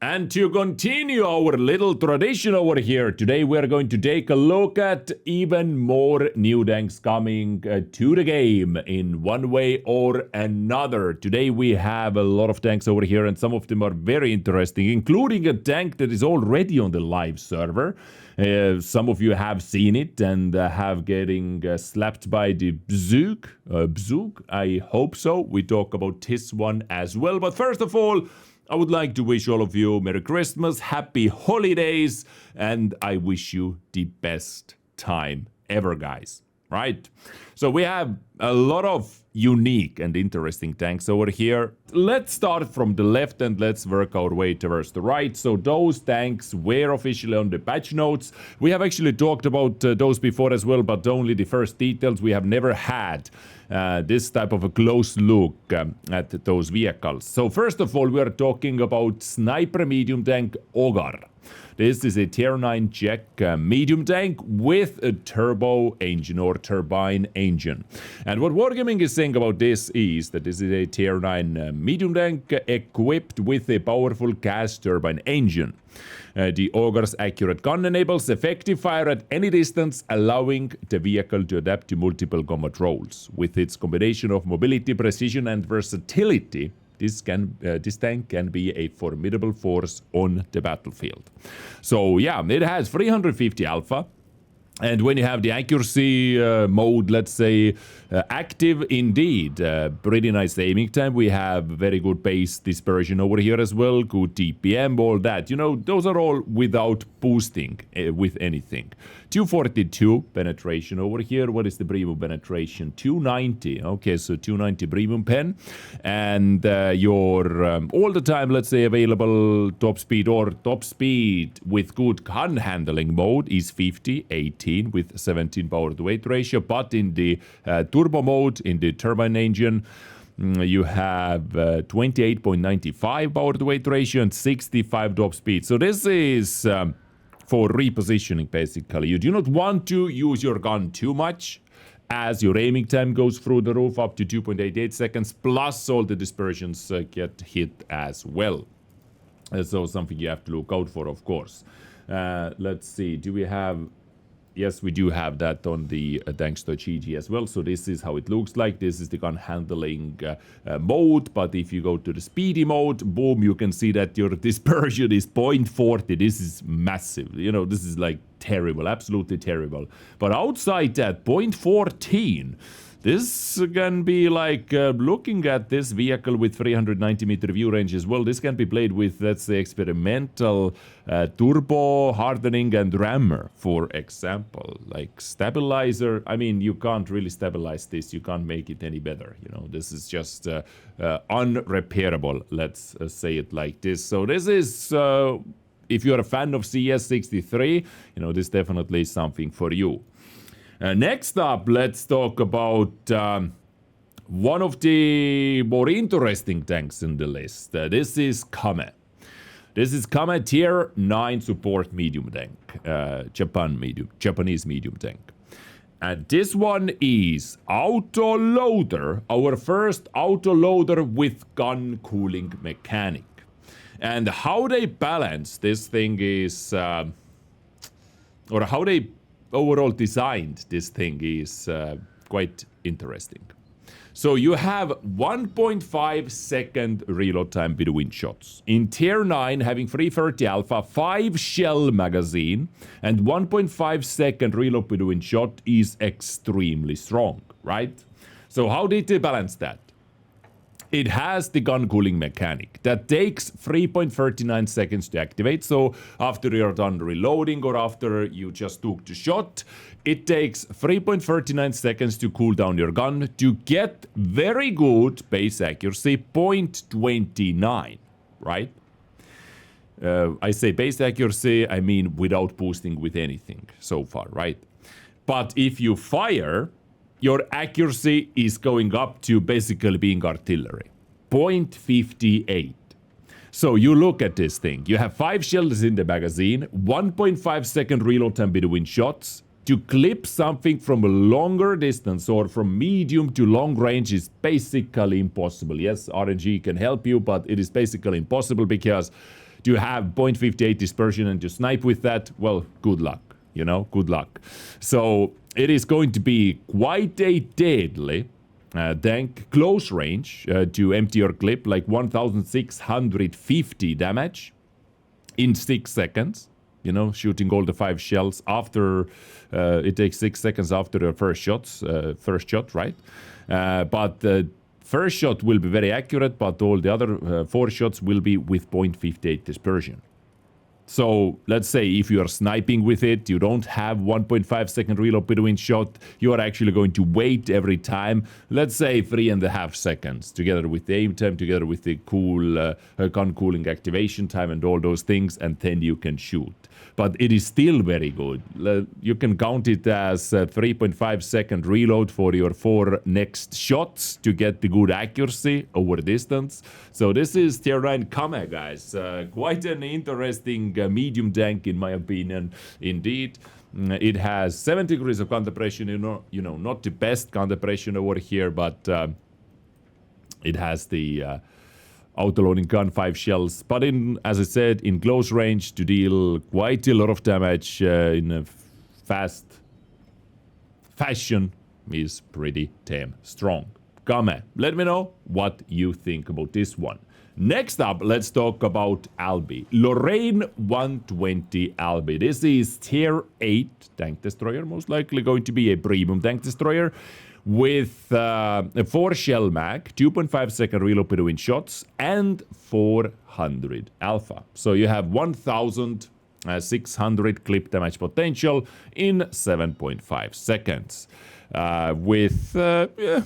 And to continue our little tradition over here, today we're going to take a look at even more new tanks coming to the game in one way or another. Today we have a lot of tanks over here and some of them are very interesting, including a tank that is already on the live server. Some of you have seen it and have getting slapped by the Bzyg. Bzyg, I hope so. We talk about this one as well. But first of all, I would like to wish all of you Merry Christmas, Happy Holidays, and I wish you the best time ever, guys. Right? So we have a lot of unique and interesting tanks over here. Let's start from the left and let's work our way towards the right. So those tanks were officially on the patch notes. We have actually talked about those before as well, but only the first details. We have never had this type of a close look at those vehicles. So first of all, we are talking about sniper medium tank Ogar. This is a tier 9 Czech medium tank with a turbo engine or turbine engine. And what Wargaming is saying about this is that this is a tier 9 medium tank equipped with a powerful gas turbine engine. The Ogar's accurate gun enables effective fire at any distance, allowing the vehicle to adapt to multiple combat roles. With its combination of mobility, precision and versatility, this tank can be a formidable force on the battlefield. So yeah, it has 350 alpha. And when you have the accuracy mode, let's say, active indeed, pretty nice aiming time. We have very good base dispersion over here as well, good TPM, all that. You know, those are all without boosting with anything. 242 penetration over here. What is the premium penetration? 290. Okay, so 290 premium pen. And your all the time, let's say, available top speed with good gun handling mode is 50, 18 with 17 power to weight ratio. But in the turbo mode, in the turbine engine, you have 28.95 power to weight ratio and 65 top speed. So this is for repositioning, basically. You do not want to use your gun too much, as your aiming time goes through the roof up to 2.88 seconds, plus all the dispersions get hit as well. So something you have to look out for, of course. Let's see, do we have... Yes, we do have that on the tanks.gg as well. So this is how it looks like. This is the gun handling mode. But if you go to the speedy mode, boom, you can see that your dispersion is 0.40. This is massive. You know, this is like terrible, absolutely terrible. But outside that, 0.14. This can be like looking at this vehicle with 390 meter view range as well. This can be played with, let's say, experimental turbo hardening and rammer, for example. Like stabilizer, I mean, you can't really stabilize this. You can't make it any better. You know, this is just unrepairable. Let's say it like this. So this is, if you're a fan of CS63, you know, this definitely is something for you. Next up, let's talk about one of the more interesting tanks in the list. This is Kame. This is Kame tier 9 support medium tank, Japanese medium tank. And this one is auto loader, our first auto loader with gun cooling mechanic. And how they balance this thing is, or how they overall designed this thing is quite interesting. So you have 1.5 second reload time between shots. In tier 9, having 330 alpha, 5 shell magazine, and 1.5 second reload between shot is extremely strong, right? So how did they balance that? It has the gun cooling mechanic that takes 3.39 seconds to activate. So after you're done reloading or after you just took the shot, it takes 3.39 seconds to cool down your gun to get very good base accuracy, 0.29, right? I say base accuracy, I mean without boosting with anything so far, right? But if you fire, your accuracy is going up to basically being artillery. 0.58. So you look at this thing. You have 5 shells in the magazine, 1.5 second reload time between shots. To clip something from a longer distance or from medium to long range is basically impossible. Yes, RNG can help you, but it is basically impossible because to have 0.58 dispersion and to snipe with that, well, good luck. You know, good luck. So it is going to be quite a deadly tank close range to empty your clip, like 1650 damage in 6 seconds. You know, shooting all the 5 shells after it takes 6 seconds after the first shot, right? But the first shot will be very accurate, but all the other 4 shots will be with 0.58 dispersion. So let's say if you are sniping with it, you don't have 1.5 second reload between shot, you are actually going to wait every time, let's say 3.5 seconds, together with the aim time, together with the cool gun cooling activation time and all those things, and then you can shoot. But it is still very good. You can count it as 3.5 second reload for your 4 next shots to get the good accuracy over distance. So this is Tier 9 Kame, guys. Quite an interesting medium tank in my opinion, indeed. It has 7 degrees of gun depression, you know, not the best gun depression over here, but it has the auto-loading gun, 5 shells, but as I said, in close range to deal quite a lot of damage in a fast fashion is pretty damn strong. Kame, let me know what you think about this one. Next up, let's talk about Alby. Lorraine 120 Alby. This is Tier 8 tank destroyer, most likely going to be a premium tank destroyer, with a 4 shell mag, 2.5 second reload between shots, and 400 alpha. So you have 1600 clip damage potential in 7.5 seconds. With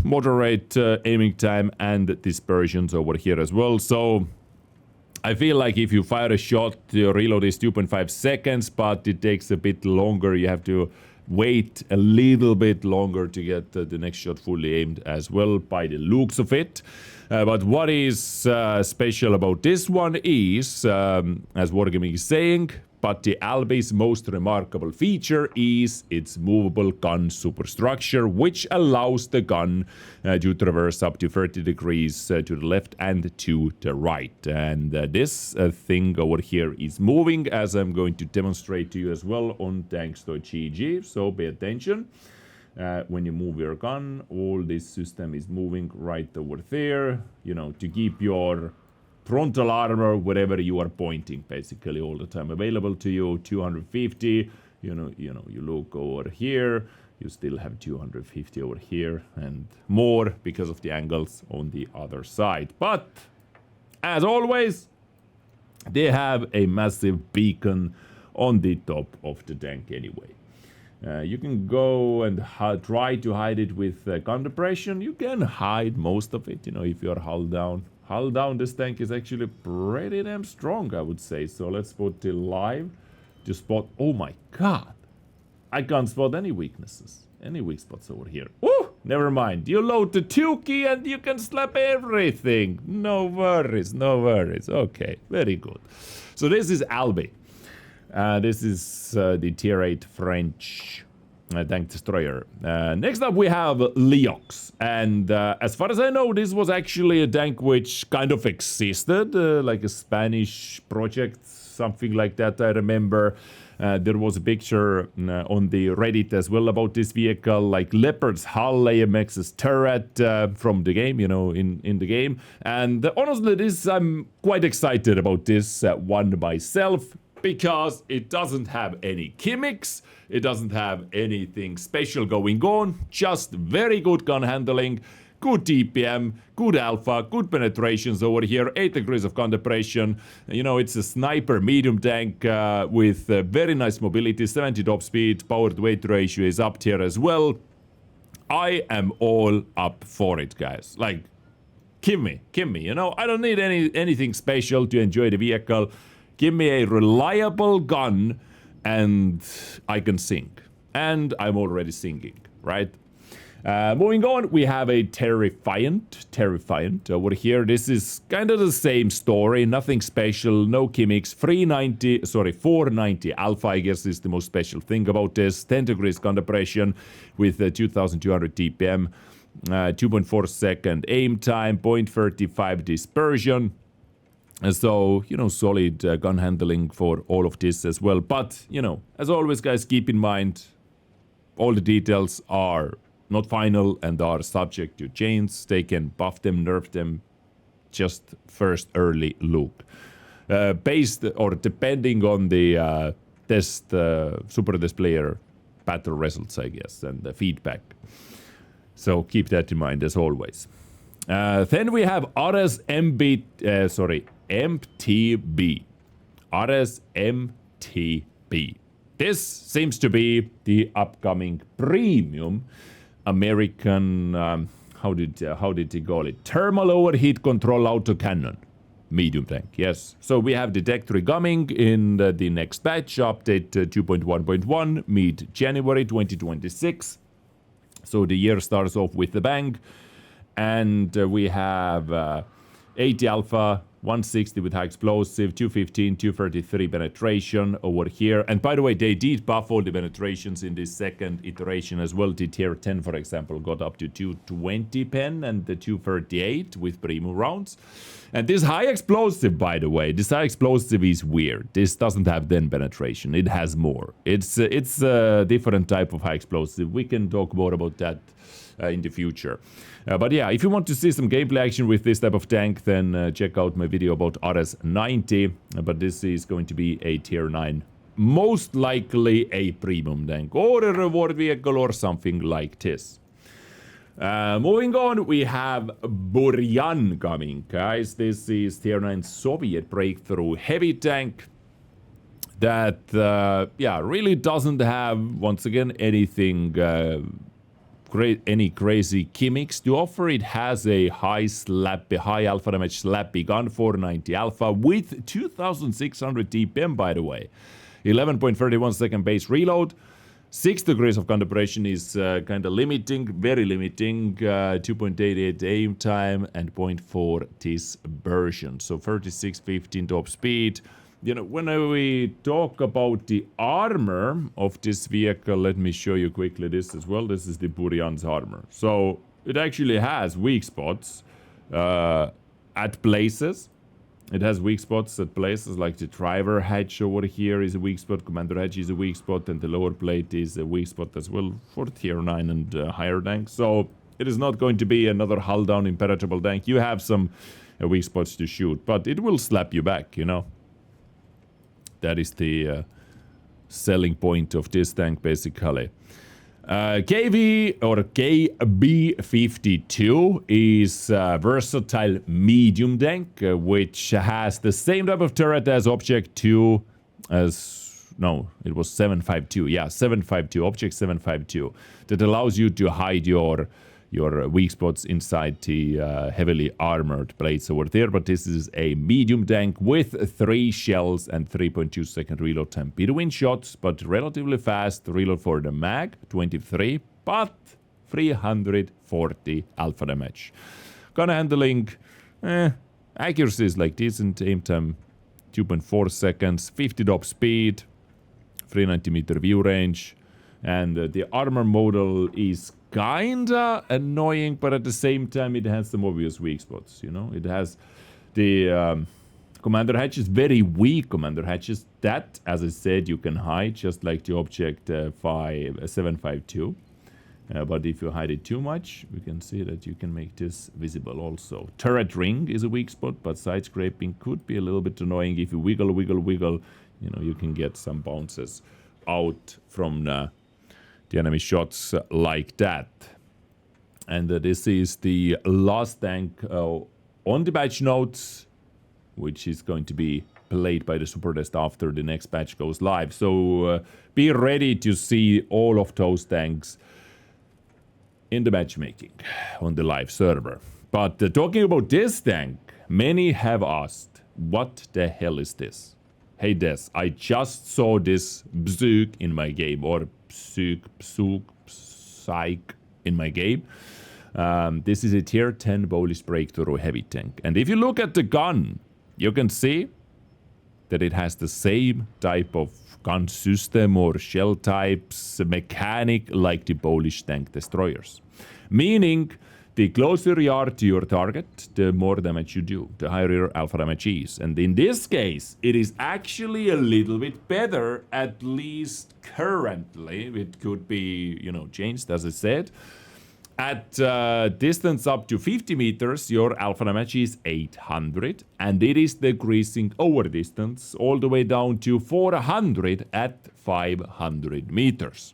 moderate aiming time and dispersions over here as well. So I feel like if you fire a shot, your reload is 2.5 seconds, but it takes a bit longer. You have to wait a little bit longer to get the next shot fully aimed as well, by the looks of it. But what is special about this one is, as Wargaming is saying, but the Alby's most remarkable feature is its movable gun superstructure, which allows the gun to traverse up to 30 degrees to the left and to the right. And this thing over here is moving, as I'm going to demonstrate to you as well on tanks.gg, so pay attention. When you move your gun, all this system is moving right over there, you know, to keep your frontal armor wherever you are pointing, basically all the time available to you. 250, you look over here, you still have 250 over here and more because of the angles on the other side. But as always, they have a massive beacon on the top of the tank anyway. You can go and try to hide it with gun depression. You can hide most of it, if you're hull down. Hull down, this tank is actually pretty damn strong, I would say. So let's put it live to spot. Oh my god, I can't spot any weaknesses, any weak spots over here. Woo! Never mind. You load the 2 key and you can slap everything. No worries, no worries. Okay, very good. So this is Alby. This is the Tier 8 French tank destroyer. Next up we have Leox, and as far as I know, this was actually a tank which kind of existed, like a Spanish project, something like that. I remember there was a picture on the Reddit as well about this vehicle, like Leopard's hull, AMX's turret from the game, in the game. And honestly, I'm quite excited about this one myself, because it doesn't have any gimmicks, it doesn't have anything special going on, just very good gun handling, good DPM, good alpha, good penetrations over here, 8 degrees of gun depression. It's a sniper medium tank with very nice mobility, 70 top speed, power to weight ratio is up here as well. I am all up for it, guys. Like, give me, I don't need anything special to enjoy the vehicle. Give me a reliable gun and I can sing. And I'm already singing, right? Moving on, we have a Terrifiant over here. This is kind of the same story, nothing special, no gimmicks. 490 alpha, I guess, is the most special thing about this. 10 degrees gun depression with 2200 DPM, 2.4 second aim time, 0.35 dispersion. So, solid gun handling for all of this as well. But, as always, guys, keep in mind, all the details are not final and are subject to change. They can buff them, nerf them, just first early look. Based or depending on the super test player battle results, I guess, and the feedback. So keep that in mind as always. Then we have Ares MTB. Ares MTB. This seems to be the upcoming premium American, how did he call it? Thermal overheat control autocannon. Medium tank, yes. So we have the Tech 3 coming in the next patch, update 2.1.1, mid-January 2026. So the year starts off with a bang. And we have 80 alpha, 160 with high explosive, 215, 233 penetration over here. And by the way, they did buff all the penetrations in this second iteration as well. The tier 10, for example, got up to 220 pen and the 238 with premium rounds. And this high explosive, by the way, this high explosive is weird. This doesn't have 10 penetration. It has more. It's a different type of high explosive. We can talk more about that in the future. But yeah, if you want to see some gameplay action with this type of tank, then check out my video about Ares 90. But this is going to be a tier 9. Most likely a premium tank or a reward vehicle or something like this. Moving on, we have Buryan coming, guys. This is tier 9 Soviet breakthrough heavy tank that, really doesn't have, once again, anything... any crazy gimmicks to offer. It has a high alpha damage slappy gun, 490 alpha with 2600 TPM, by the way. 11.31 second base reload. 6 degrees of counteroperation is kind of limiting, very limiting. 2.88 aim time and 0.4 dispersion. So 36-15 top speed. When we talk about the armor of this vehicle, let me show you quickly this as well. This is the Buryan's armor. So it actually has weak spots at places. It has weak spots at places like the driver hatch over here is a weak spot, commander hatch is a weak spot, and the lower plate is a weak spot as well for tier 9 and higher tanks. So it is not going to be another hull down impenetrable tank. You have some weak spots to shoot, but it will slap you back, That is the selling point of this tank, basically. KV or KB52 is a versatile medium tank, which has the same type of turret as Object 2 as... No, it was 752. Yeah, 752, Object 752. That allows you to hide your weak spots inside the heavily armored plates over there, but this is a medium tank with 3 shells and 3.2 second reload time between shots, but relatively fast reload for the mag, 23, but 340 alpha damage. Gun handling, accuracy is like decent, aim time 2.4 seconds, 50 top speed, 390 meter view range, and the armor model is kinda annoying, but at the same time it has some obvious weak spots, It has the commander hatch is very weak commander hatches that, as I said, you can hide, just like the Object 752. But if you hide it too much, we can see that you can make this visible also. Turret ring is a weak spot, but side scraping could be a little bit annoying. If you wiggle, you can get some bounces out from the enemy shots like that. And this is the last tank on the patch notes, which is going to be played by the Supertest after the next patch goes live. So be ready to see all of those tanks in the matchmaking on the live server. But talking about this tank, many have asked, what the hell is this? Hey Des, I just saw this Bzyg in my game, or Bzyg in my game. This is a tier 10 Polish breakthrough heavy tank. And if you look at the gun, you can see that it has the same type of gun system or shell types, mechanic like the Polish tank destroyers. Meaning The closer you are to your target, the more damage you do, the higher your alpha damage is. And in this case, it is actually a little bit better, at least currently. It could be, changed, as I said. At distance up to 50 meters, your alpha damage is 800, and it is decreasing over distance all the way down to 400 at 500 meters.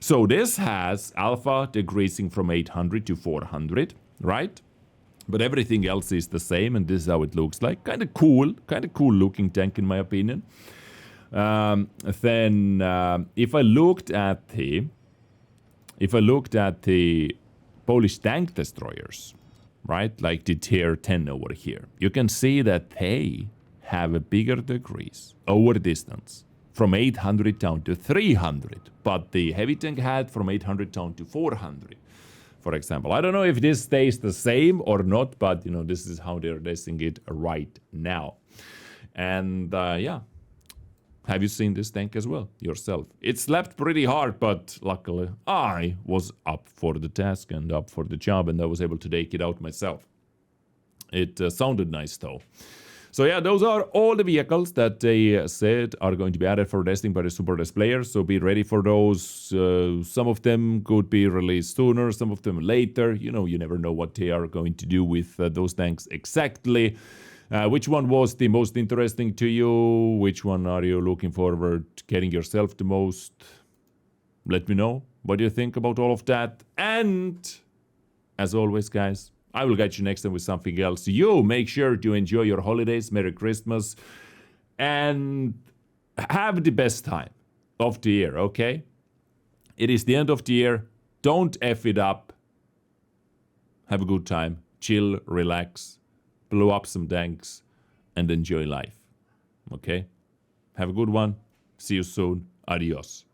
So this has alpha decreasing from 800 to 400, right? But everything else is the same, and this is how it looks like. Kind of cool looking tank in my opinion. Then if I looked at the Polish tank destroyers, right, like the tier 10 over here, you can see that they have a bigger decrease over distance. From 800 down to 300, but the heavy tank had from 800 down to 400, for example. I don't know if this stays the same or not, but this is how they're testing it right now. And yeah, have you seen this tank as well yourself? It slapped pretty hard, but luckily I was up for the task and up for the job, and I was able to take it out myself. It sounded nice though. So yeah, those are all the vehicles that they said are going to be added for testing by the Supertest players, so be ready for those. Some of them could be released sooner, some of them later. You never know what they are going to do with those tanks exactly. Which one was the most interesting to you? Which one are you looking forward to getting yourself the most? Let me know what do you think about all of that. And as always, guys, I will catch you next time with something else. You make sure to enjoy your holidays, Merry Christmas, and have the best time of the year, okay? It is the end of the year. Don't F it up. Have a good time. Chill, relax, blow up some tanks, and enjoy life, okay? Have a good one. See you soon. Adios.